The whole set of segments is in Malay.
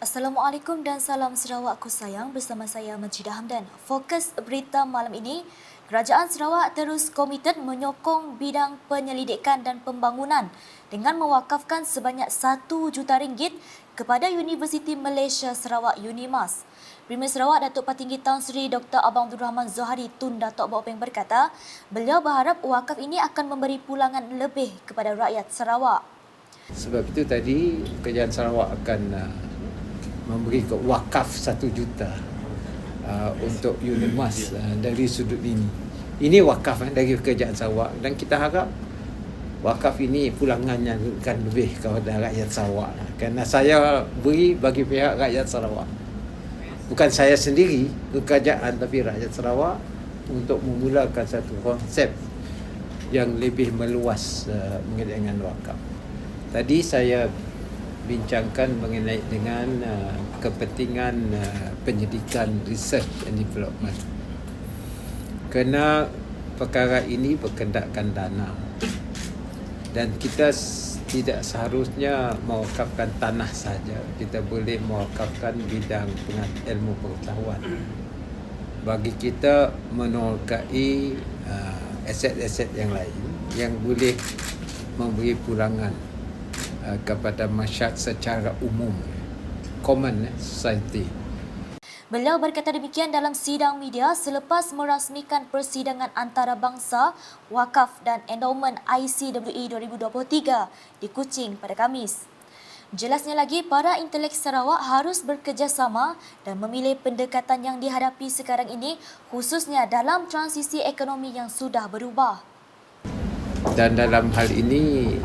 Assalamualaikum dan salam Sarawakku sayang, bersama saya Majidah Hamdan. Fokus berita malam ini, Kerajaan Sarawak terus komited menyokong bidang penyelidikan dan pembangunan dengan mewakafkan sebanyak RM1 juta kepada Universiti Malaysia Sarawak UNIMAS. Premier Sarawak Datuk Patinggi Tan Sri Dr. Abang Abdul Rahman Zohari Tun Datuk Baupeng berkata, beliau berharap wakaf ini akan memberi pulangan lebih kepada rakyat Sarawak. Sebab itu tadi Kerajaan Sarawak akan memberi wakaf 1 juta untuk UNIMAS dari sudut ini. Ini wakaf dari Kerajaan Sarawak dan kita harap wakaf ini pulangannya akan lebih kepada rakyat Sarawak. Kerana saya beri bagi pihak rakyat Sarawak. Bukan saya sendiri, kerajaan, tapi rakyat Sarawak untuk memulakan satu konsep yang lebih meluas mengenai dengan wakaf. Tadi saya bincangkan mengenai dengan kepentingan penyidikan research and development. Kerana perkara ini berkendakkan dana dan kita tidak seharusnya mewakafkan tanah saja. Kita boleh mewakafkan bidang ilmu pengetahuan. Bagi kita menolkai aset-aset yang lain yang boleh memberi pulangan kepada masyarakat secara umum, common society. Beliau berkata demikian dalam sidang media selepas merasmikan persidangan antarabangsa Wakaf dan Endowment ICWE 2023 di Kuching pada Khamis. Jelasnya lagi, para intelek Sarawak harus bekerjasama dan memilih pendekatan yang dihadapi sekarang ini, khususnya dalam transisi ekonomi yang sudah berubah. Dan dalam hal ini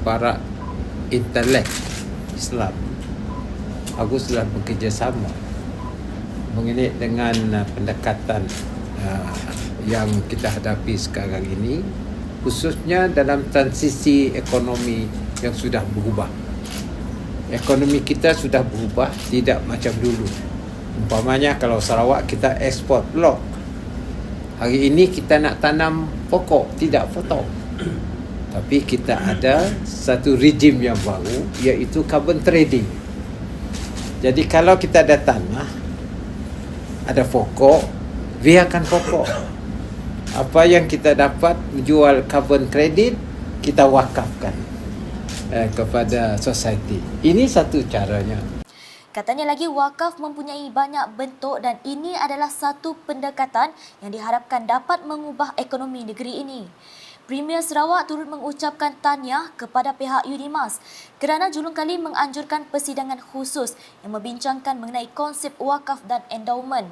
para intelek Islam haruslah bekerjasama mengenai dengan pendekatan yang kita hadapi sekarang ini, khususnya dalam transisi ekonomi yang sudah berubah. Ekonomi kita sudah berubah, tidak macam dulu. Umpamanya kalau Sarawak kita ekspor log. Hari ini kita nak tanam pokok, tidak potong. Tapi kita ada satu rejim yang baru, iaitu carbon trading. Jadi kalau kita ada tanah, ada pokok, biarkan pokok. Apa yang kita dapat menjual carbon credit, kita wakafkan kepada society. Ini satu caranya. Katanya lagi, wakaf mempunyai banyak bentuk dan ini adalah satu pendekatan yang diharapkan dapat mengubah ekonomi negeri ini. Premier Sarawak turut mengucapkan tahniah kepada pihak UNIMAS kerana julung kali menganjurkan persidangan khusus yang membincangkan mengenai konsep wakaf dan endowment.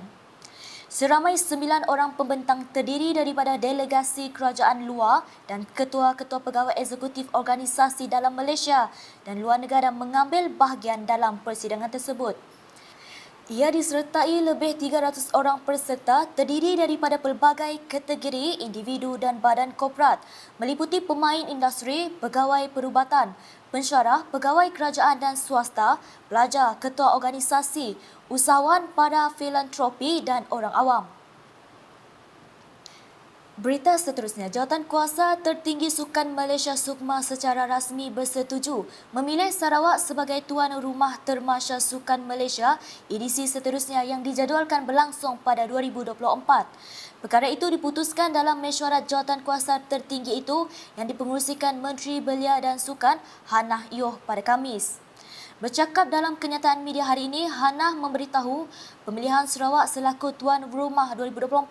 Seramai 9 orang pembentang terdiri daripada delegasi kerajaan luar dan ketua-ketua pegawai eksekutif organisasi dalam Malaysia dan luar negara mengambil bahagian dalam persidangan tersebut. Ia disertai lebih 300 orang peserta terdiri daripada pelbagai kategori individu dan badan korporat, meliputi pemain industri, pegawai perubatan, pensyarah, pegawai kerajaan dan swasta, pelajar, ketua organisasi, usahawan pada filantropi dan orang awam. Berita seterusnya, Jawatankuasa Tertinggi Sukan Malaysia SUKMA secara rasmi bersetuju memilih Sarawak sebagai tuan rumah Termasya Sukan Malaysia edisi seterusnya yang dijadualkan berlangsung pada 2024. Perkara itu diputuskan dalam mesyuarat Jawatankuasa Tertinggi itu yang dipengerusikan Menteri Belia dan Sukan Hannah Ioh pada Khamis. Bercakap dalam kenyataan media hari ini, Hannah memberitahu pemilihan Sarawak selaku tuan rumah 2024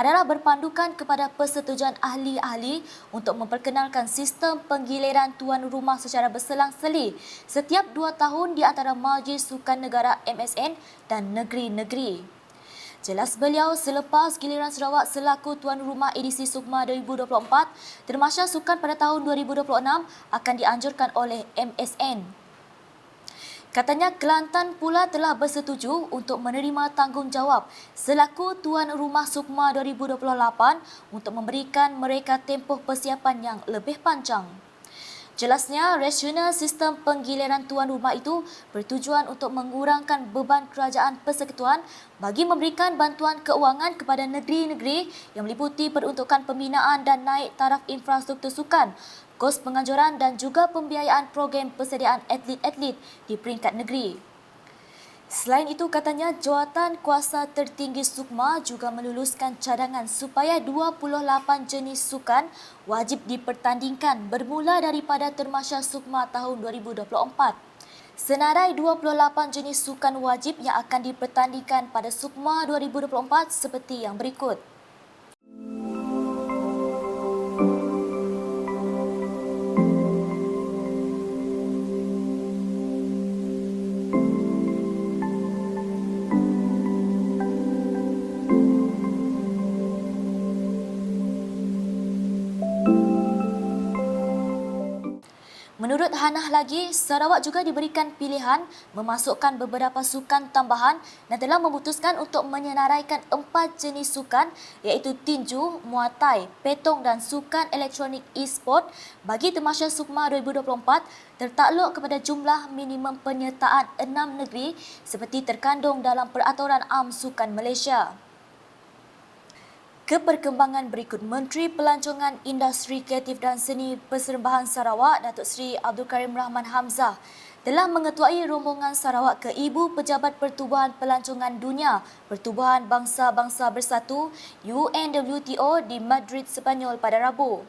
adalah berpandukan kepada persetujuan ahli-ahli untuk memperkenalkan sistem penggiliran tuan rumah secara berselang-seli setiap 2 tahun di antara Majlis Sukan Negara MSN dan negeri-negeri. Jelas beliau, selepas giliran Sarawak selaku tuan rumah edisi SUKMA 2024, Termasya Sukan pada tahun 2026 akan dianjurkan oleh MSN. Katanya Kelantan pula telah bersetuju untuk menerima tanggungjawab selaku tuan rumah SUKMA 2028 untuk memberikan mereka tempoh persiapan yang lebih panjang. Jelasnya, rasional sistem penggiliran tuan rumah itu bertujuan untuk mengurangkan beban kerajaan persekutuan bagi memberikan bantuan keuangan kepada negeri-negeri yang meliputi peruntukan pembinaan dan naik taraf infrastruktur sukan, kos penganjuran dan juga pembiayaan program persediaan atlet-atlet di peringkat negeri. Selain itu, katanya jawatan kuasa tertinggi SUKMA juga meluluskan cadangan supaya 28 jenis sukan wajib dipertandingkan bermula daripada Termasya SUKMA tahun 2024. Senarai 28 jenis sukan wajib yang akan dipertandingkan pada SUKMA 2024 seperti yang berikut. Menurut Hanah lagi, Sarawak juga diberikan pilihan memasukkan beberapa sukan tambahan dan telah memutuskan untuk menyenaraikan 4 jenis sukan iaitu tinju, muay thai, petong dan sukan elektronik e-sport bagi Termasya SUKMA 2024 tertakluk kepada jumlah minimum penyertaan 6 negeri seperti terkandung dalam Peraturan Am Sukan Malaysia. Keperkembangan berikut, Menteri Pelancongan Industri Kreatif dan Seni Persembahan Sarawak, Datuk Seri Abdul Karim Rahman Hamzah, telah mengetuai rombongan Sarawak ke Ibu Pejabat Pertubuhan Pelancongan Dunia Pertubuhan Bangsa-Bangsa Bersatu UNWTO di Madrid, Sepanyol pada Rabu.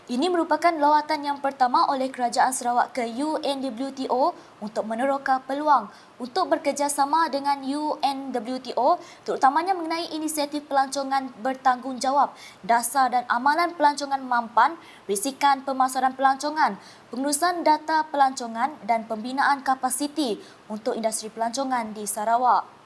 Ini merupakan lawatan yang pertama oleh Kerajaan Sarawak ke UNWTO untuk meneroka peluang untuk bekerjasama dengan UNWTO terutamanya mengenai inisiatif pelancongan bertanggungjawab, dasar dan amalan pelancongan mampan, risikan pemasaran pelancongan, pengurusan data pelancongan dan pembinaan kapasiti untuk industri pelancongan di Sarawak.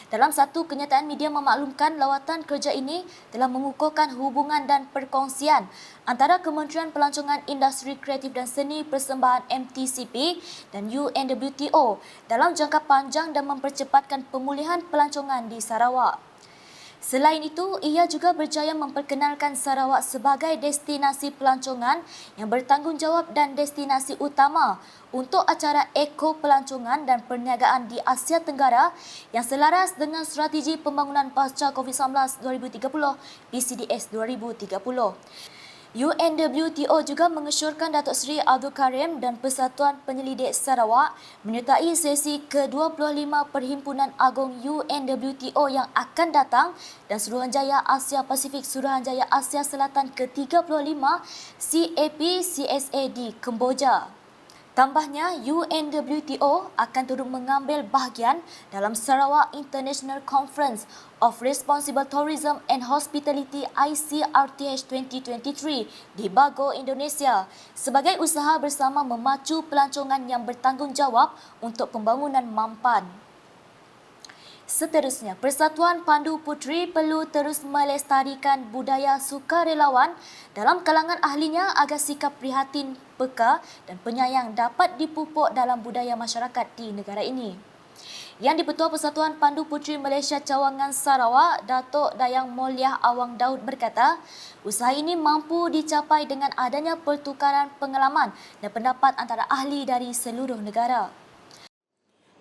Dalam satu kenyataan, media memaklumkan lawatan kerja ini telah mengukuhkan hubungan dan perkongsian antara Kementerian Pelancongan Industri Kreatif dan Seni Persembahan MTCP dan UNWTO dalam jangka panjang dan mempercepatkan pemulihan pelancongan di Sarawak. Selain itu, ia juga berjaya memperkenalkan Sarawak sebagai destinasi pelancongan yang bertanggungjawab dan destinasi utama untuk acara Eko Pelancongan dan Perniagaan di Asia Tenggara yang selaras dengan strategi pembangunan pasca COVID-19 2030 PCDS 2030. UNWTO juga mengesyorkan Datuk Seri Abdul Karim dan Persatuan Penyelidik Sarawak menyertai sesi ke-25 Perhimpunan Agung UNWTO yang akan datang dan Suruhanjaya Asia Pasifik Suruhanjaya Asia Selatan ke-35 CAP-CSA di Kemboja. Tambahnya, UNWTO akan turut mengambil bahagian dalam Sarawak International Conference of Responsible Tourism and Hospitality ICRTH 2023 di Bago, Indonesia sebagai usaha bersama memacu pelancongan yang bertanggungjawab untuk pembangunan mampan. Seterusnya, Persatuan Pandu Puteri perlu terus melestarikan budaya sukarelawan dalam kalangan ahlinya agar sikap prihatin, peka dan penyayang dapat dipupuk dalam budaya masyarakat di negara ini. Yang di-Petua Persatuan Pandu Puteri Malaysia Cawangan Sarawak, Datuk Dayang Moliah Awang Daud berkata, usaha ini mampu dicapai dengan adanya pertukaran pengalaman dan pendapat antara ahli dari seluruh negara.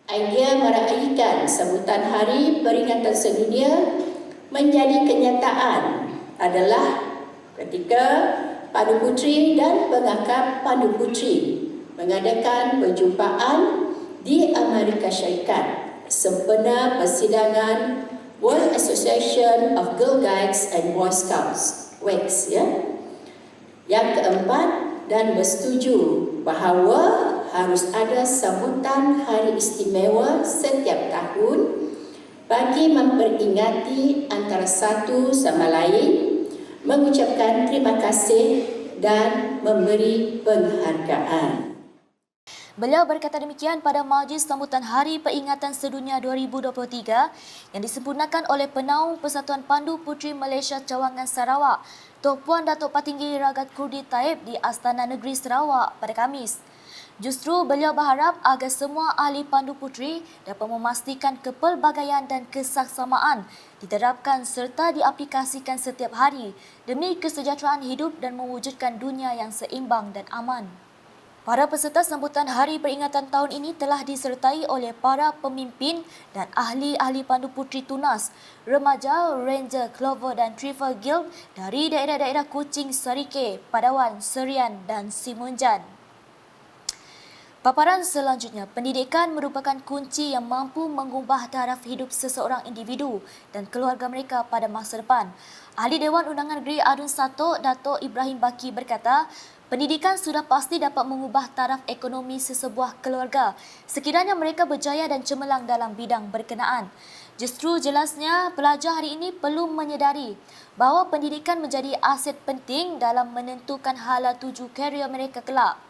Idea meraihkan sambutan Hari Peringatan Sedunia menjadi kenyataan adalah ketika Pandu Puteri dan pengakap Pandu Puteri mengadakan perjumpaan di Amerika Syarikat sempena persidangan World Association of Girl Guides and Boy Scouts (WAGS). Yang keempat, dan bersetuju bahawa harus ada sambutan hari istimewa setiap tahun bagi memperingati antara satu sama lain, mengucapkan terima kasih dan memberi penghargaan. Beliau berkata demikian pada majlis sambutan Hari Peringatan Sedunia 2023 yang disempurnakan oleh Penaung Persatuan Pandu Puteri Malaysia Cawangan Sarawak, Tuan Puan Datuk Patinggi Ragat Kurdi Taib di Astana Negeri Sarawak pada Khamis. Justru beliau berharap agar semua ahli Pandu Puteri dapat memastikan kepelbagaian dan kesaksamaan diterapkan serta diaplikasikan setiap hari demi kesejahteraan hidup dan mewujudkan dunia yang seimbang dan aman. Para peserta sambutan Hari Peringatan tahun ini telah disertai oleh para pemimpin dan ahli-ahli pandu puteri tunas, remaja, ranger, clover dan trifle guild dari daerah-daerah Kuching, Sarike, Padawan, Serian dan Simunjan. Paparan selanjutnya, pendidikan merupakan kunci yang mampu mengubah taraf hidup seseorang individu dan keluarga mereka pada masa depan. Ahli Dewan Undangan Negeri Adun 1, Dato' Ibrahim Baki berkata, pendidikan sudah pasti dapat mengubah taraf ekonomi sesebuah keluarga sekiranya mereka berjaya dan cemerlang dalam bidang berkenaan. Justru jelasnya, pelajar hari ini perlu menyedari bahawa pendidikan menjadi aset penting dalam menentukan hala tuju karier mereka kelak.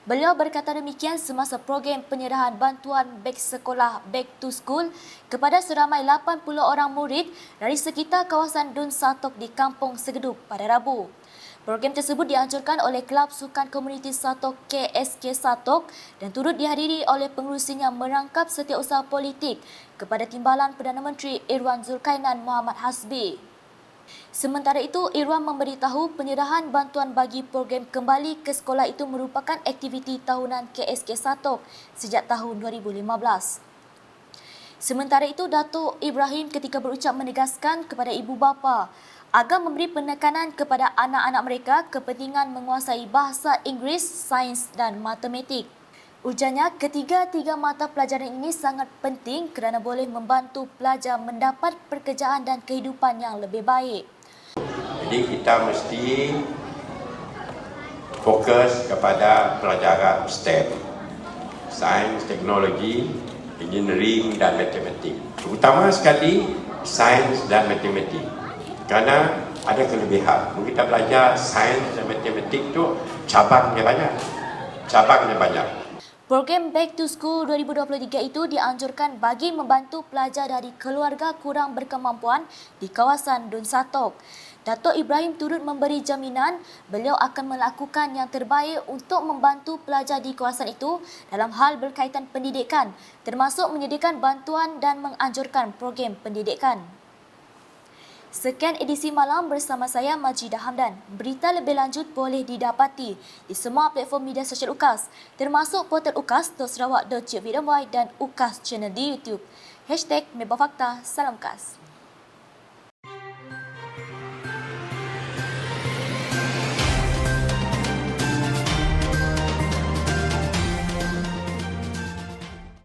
Beliau berkata demikian semasa program penyerahan bantuan beg sekolah Back to School kepada seramai 80 orang murid dari sekitar kawasan Dun Satok di Kampung Segeduk pada Rabu. Program tersebut dianjurkan oleh Kelab Sukan Komuniti Satok KSK Satok dan turut dihadiri oleh pengerusinya merangkap setiausaha politik kepada Timbalan Perdana Menteri Irwan Zulkarnain Muhammad Hasbi. Sementara itu, Irwan memberitahu penyerahan bantuan bagi program kembali ke sekolah itu merupakan aktiviti tahunan KSK Satok sejak tahun 2015. Sementara itu, Dato' Ibrahim ketika berucap menegaskan kepada ibu bapa agar memberi penekanan kepada anak-anak mereka kepentingan menguasai bahasa Inggeris, sains dan matematik. Ujarnya, ketiga-tiga mata pelajaran ini sangat penting kerana boleh membantu pelajar mendapat pekerjaan dan kehidupan yang lebih baik. Jadi kita mesti fokus kepada pelajaran STEM, sains, teknologi, engineering dan matematik. Terutama sekali sains dan matematik. Kerana ada kelebihan. Kalau kita belajar sains dan matematik tu cabangnya banyak. Program Back to School 2023 itu dianjurkan bagi membantu pelajar dari keluarga kurang berkemampuan di kawasan Dun Satok. Dato' Ibrahim turut memberi jaminan beliau akan melakukan yang terbaik untuk membantu pelajar di kawasan itu dalam hal berkaitan pendidikan, termasuk menyediakan bantuan dan menganjurkan program pendidikan. Sekian edisi malam bersama saya Majidah Hamdan. Berita lebih lanjut boleh didapati di semua platform media sosial UKAS, termasuk portal ukas.sarawak.gov.my dan UKAS channel di YouTube. #Mebafakta, salam UKAS.